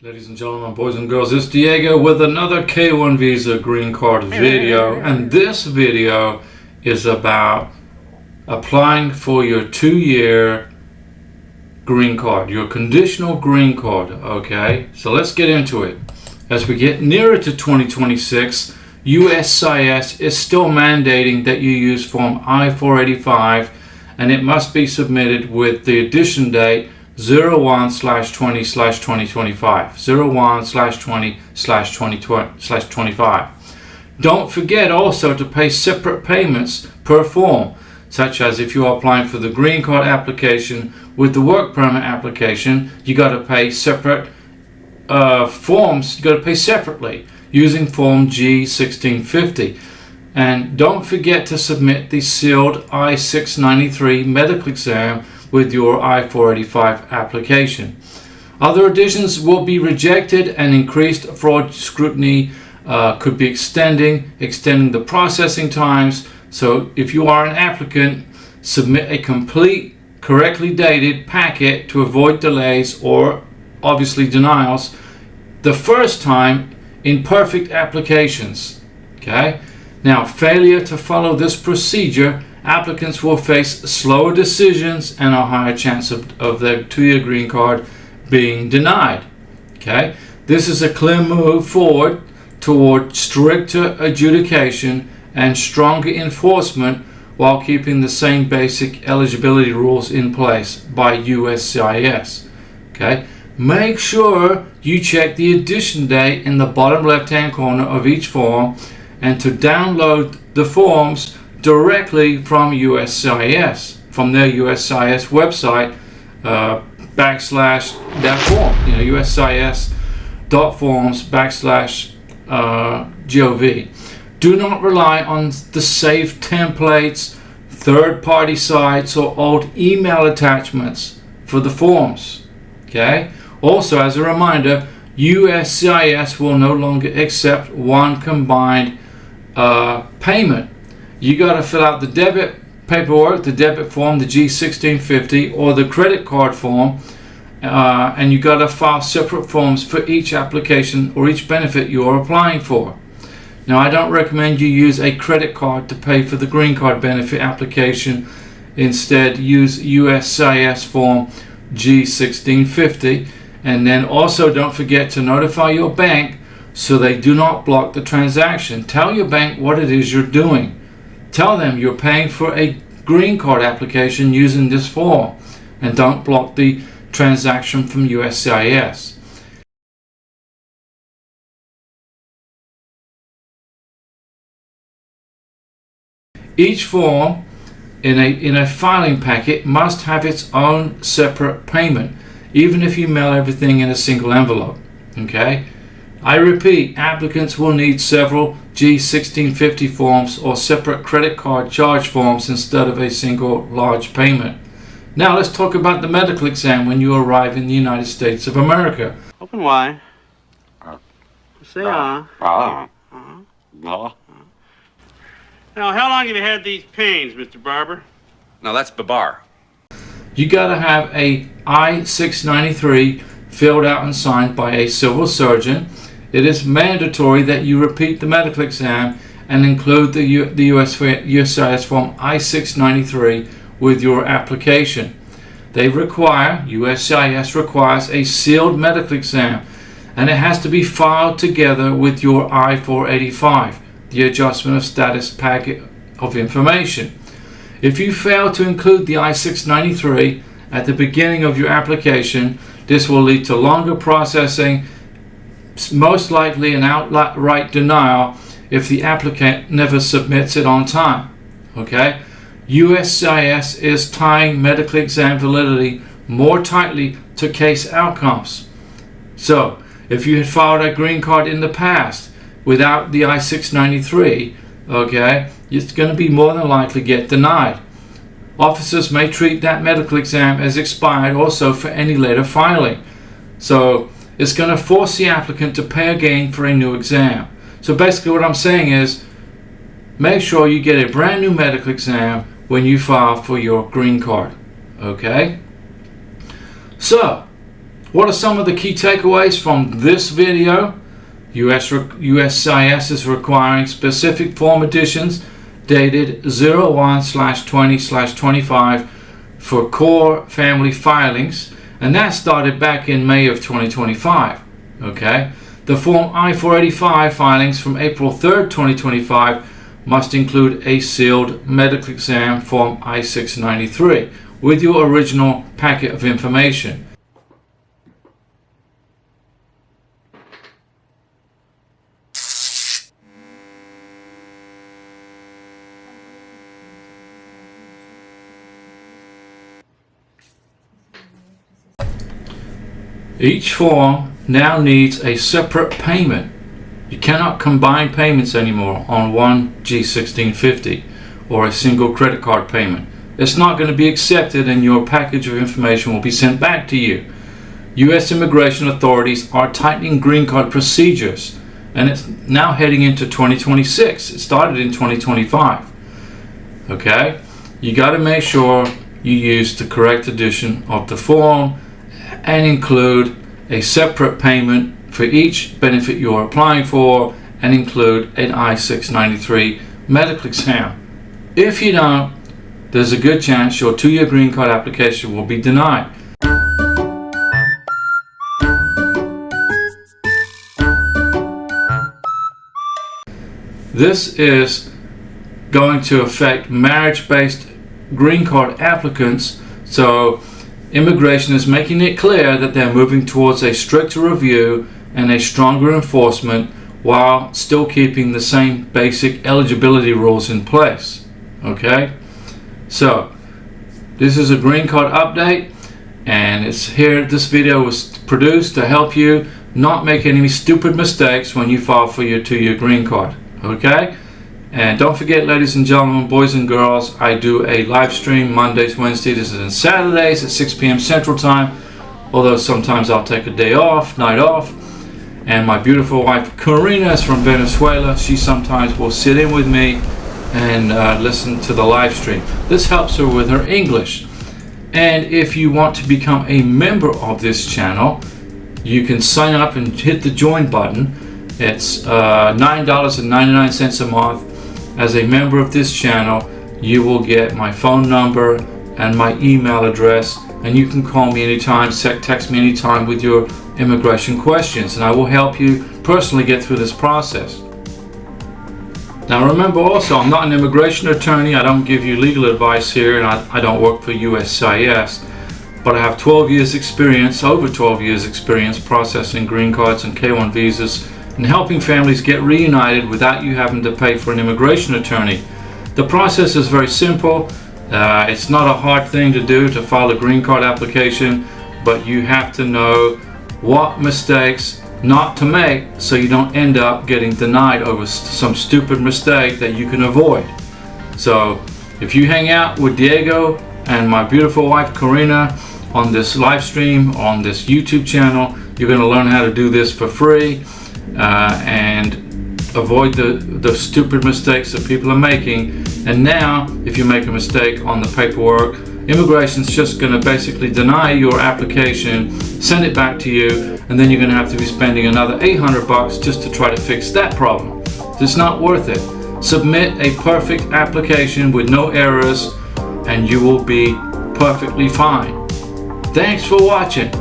Ladies and gentlemen, boys and girls, it's Diego with another K1 Visa Green Card video, and this video is about applying for your 2-year green card, your conditional green card. Okay, so let's get into it. As we get nearer to 2026, USCIS is still mandating that you use Form I-485, and it must be submitted with the edition date 01/20/2025, 01/20/2025. Don't forget also to pay separate payments per form, such as if you are applying for the green card application with the work permit application, you got to pay separate forms. You got to pay separately using Form G1650. And don't forget to submit the sealed I-693 medical exam with your I-485 application. Other additions will be rejected, and increased fraud scrutiny could be extending the processing times. So if you are an applicant, submit a complete, correctly dated packet to avoid delays or obviously denials the first time in perfect applications. Okay? Now, failure to follow this procedure, applicants will face slower decisions and a higher chance of their 2-year green card being denied. Okay, this is a clear move forward toward stricter adjudication and stronger enforcement while keeping the same basic eligibility rules in place by USCIS. Okay, make sure you check the edition date in the bottom left-hand corner of each form, and to download the forms directly from USCIS, from their USCIS website, backslash that form, uscis.forms/gov. Do not rely on the saved templates, third-party sites, or old email attachments for the forms. Okay. Also, as a reminder, USCIS will no longer accept one combined payment. You got to fill out the debit paperwork, the debit form, the G1650, or the credit card form, and you got to file separate forms for each application or each benefit you are applying for. Now, I don't recommend you use a credit card to pay for the green card benefit application. Instead, use USCIS form G1650, and then also don't forget to notify your bank so they do not block the transaction. Tell your bank what it is you're doing. Tell them you're paying for a green card application using this form, and don't block the transaction from USCIS. Each form in a filing packet must have its own separate payment, even if you mail everything in a single envelope. Okay? I repeat, applicants will need several G1650 forms or separate credit card charge forms instead of a single large payment. Now let's talk about the medical exam when you arrive in the United States of America. Open wide. Say no. Now, how long have you had these pains, Mr. Barber? No, that's Babar. You got to have a I-693 filled out and signed by a civil surgeon. It is mandatory that you repeat the medical exam and include the USCIS form I-693 with your application. USCIS requires a sealed medical exam, and it has to be filed together with your I-485, the adjustment of status packet of information. If you fail to include the I-693 at the beginning of your application, this will lead to longer processing, most likely an outright denial if the applicant never submits it on time. Okay? USCIS is tying medical exam validity more tightly to case outcomes. So, if you had filed a green card in the past without the I-693, okay, it's going to be more than likely get denied. Officers may treat that medical exam as expired also for any later filing. So, it's going to force the applicant to pay again for a new exam. So basically what I'm saying is, make sure you get a brand new medical exam when you file for your green card. Okay? So, What are some of the key takeaways from this video? USCIS is requiring specific form additions dated 01/20/25 for core family filings, and that started back in May of 2025. Okay, the Form I-485 filings from April 3rd, 2025 must include a sealed medical exam Form I-693 with your original packet of information. Each form now needs a separate payment. You cannot combine payments anymore on one G1650 or a single credit card payment. It's not going to be accepted, and your package of information will be sent back to you. U.S. immigration authorities are tightening green card procedures, and it's now heading into 2026. It started in 2025. Okay? You got to make sure you use the correct edition of the form and include a separate payment for each benefit you're applying for, and include an I-693 medical exam. If you don't, there's a good chance your 2-year green card application will be denied. This is going to affect marriage-based green card applicants, so immigration is making it clear that they're moving towards a stricter review and a stronger enforcement while still keeping the same basic eligibility rules in place. Okay? So, this is a green card update, and it's here. This video was produced to help you not make any stupid mistakes when you file for your 2-year green card. Okay? And don't forget, ladies and gentlemen, boys and girls, I do a live stream Mondays, Wednesdays, and Saturdays at 6 p.m. Central Time, although sometimes I'll take a day off, night off. And my beautiful wife, Karina, is from Venezuela. She sometimes will sit in with me and listen to the live stream. This helps her with her English. And if you want to become a member of this channel, you can sign up and hit the join button. It's $9.99 a month. As a member of this channel, you will get my phone number and my email address, and you can call me anytime, text me anytime with your immigration questions, and I will help you personally get through this process. Now remember also, I'm not an immigration attorney. I don't give you legal advice here, and I don't work for USCIS, but I have 12 years experience, over 12 years experience processing green cards and K-1 visas and helping families get reunited without you having to pay for an immigration attorney. The process is very simple. It's not a hard thing to do to file a green card application, but you have to know what mistakes not to make so you don't end up getting denied over some stupid mistake that you can avoid. So if you hang out with Diego and my beautiful wife Karina on this live stream on this YouTube channel, you're going to learn how to do this for free and avoid the stupid mistakes that people are making. And now if you make a mistake on the paperwork, immigration's just going to basically deny your application, send it back to you, and then you're going to have to be spending another $800 just to try to fix that problem. It's not worth it. Submit a perfect application with no errors and you will be perfectly fine. Thanks for watching.